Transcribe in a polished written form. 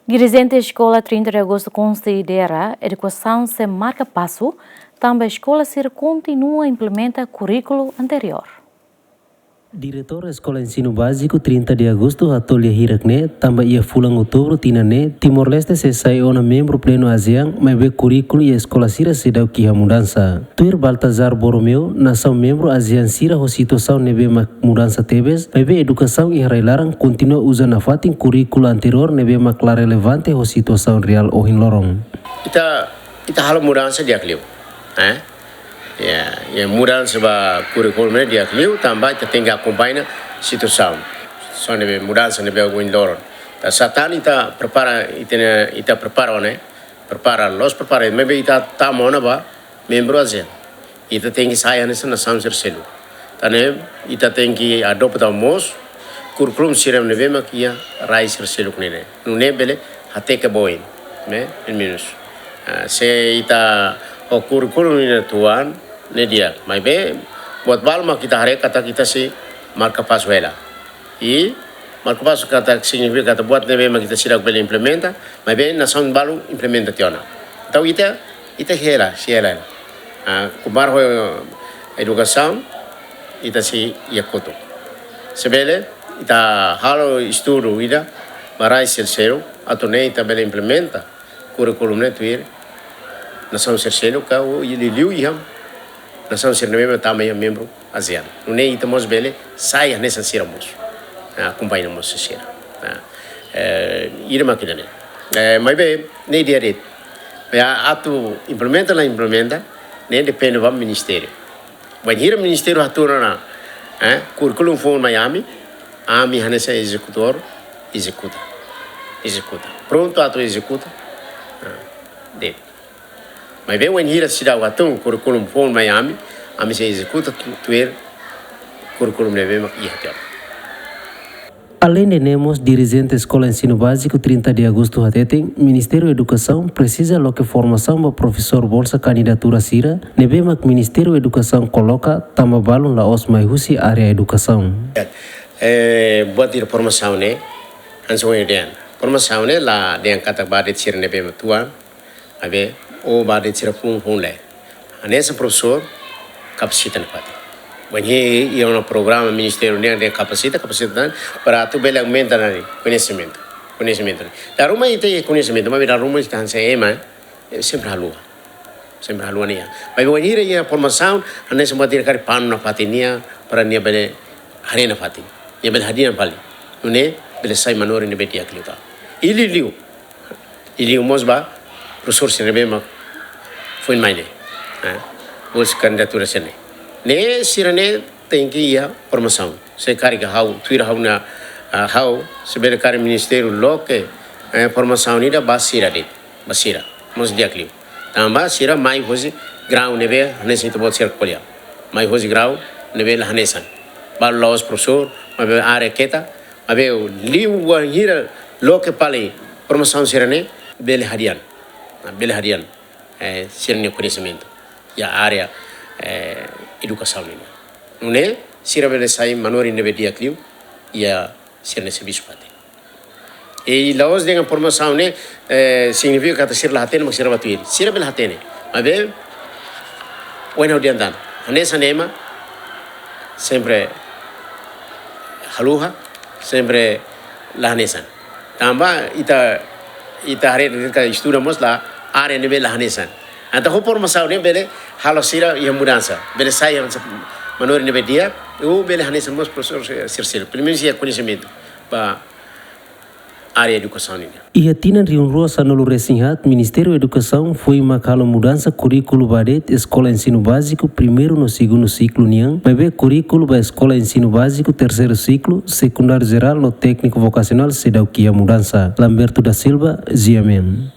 Dirigente da Escola 30 de Agosto considera a educação se marca passo, também a escola se continua a implementar currículo anterior. Diretor da Escola Ensino Básico 30 de Agosto, Atolha Hirakne, também ia fulang outubro tinane, Timor-Leste se sai ona membro pleno ASEAN, mas be currículo e a escola sira se dá o que a mudança. Tuir Baltazar Borromeu, nação membro ASEAN sira a situação nebe mudança tebes, mas be educação e reilaran continua usando a fatin currículo anterior nebe mak la relevante a situação real o hin lorong. Ita hal mudança dia kliu, ya mudança ba currículo dia kliu também kita tinggal acompanhar situação. Só nebe mudança nebe o hin lorong. Ta satan ita prepara maybe ita tamona ba membro ASEAN. Ita tem que sair nessa nação sercelo. Tane ita tem que adoptar mos curriculum siram nebe makia rai sercelo kune. Nune bele hate ke boin, me in minus. Se ita o curriculum ni tuan ne dia. Mai be buat balma kita hari kata kita si marca pasuela. E marca pasu kata significa kata buat nebe mak kita sidak bele implementa, mai be nação balu implementaciona. Então ita hela. Kumar ho educação ita si yakoto. Sebele ita halo estudo ida marai selsero atau ne ita bele implementa curriculum ne tuir nação selsero ka o liu iham nação serneme também membro ASEAN. Ne ita mos bele sai nessa siramos. Acompanhamos se sira. Ira makina ne. Mai be ne dia ret. Ya atu implementa, ne depende do ministério. Vai ir ministério aturana, curriculum for Miami, ami hanessa executor, executa. Pronto atu executa. De. Mas bem when ir cidade atum curriculum for Miami, ami se executa tuer curriculum neve ia ter. Além de nemos, dirigente da Escola Ensino Básico 30 de Agosto Hatetem, Ministério da Educação precisa lo que formação para professor bolsa candidatura sira, nebema que Ministério da Educação coloca tamba balon la os mai husi área educação. Buat dir formação ne, anso den. Formação ne la den kata badet sira nebema tua, abe o badet sira pun le. Anessa professor capacita pati. Banhe ia um programa ministério de capacita para tu bela aumenta nari conhecimento. Da rumah itu conhecimento, mas da rumah está se ema sempre halua nia. Mas banhe ia formação, ane semua dia kari panu na patinia para nia bela hari na pati, nia bela hadiah pali. Nune bela sai manori ne beti akliuta. Ili mosba professor sirebe mak foi maine. Os candidatura sene. Ne sirane tem que ir formação. Se carrega how sebelum kari ministério loke formação ni da basira. Mos dia kliu. Tamba sira mai hoje grau nebe hanesan itu buat serkolya. Mai hoje grau nebe hanesan. Baru laos professor, mabe are kita, mabe liu hira loke pali formação sirane bele hadian. Sirane conhecimento. Ya área educação ni. Nune sira bele sai manori nebe dia kliu ia sirne serviço pati. E laos dengan formação ne significa kata sir lahatene mak sira batuir. Sira bele hatene. Mabe wena odiandan. Hanesa nema sempre haluha sempre lahanesan. Tamba ita hari ka estudamos la área nebe lahanesan. Anta ho formação ne bele halo sira ia mudança. Bele sai manori nebe dia, o bele hanesan mos professor sir. Primeiro ia conhecimento para área educação ni. Ia tinan riun rua sanulu resinhat, Ministério da Educação foi makalo mudança currículo badet Escola Ensino Básico primeiro no segundo ciclo niang, bebe currículo ba Escola Ensino Básico terceiro ciclo, secundário geral no técnico vocacional sedau kia mudança. Lamberto da Silva, Ziamen.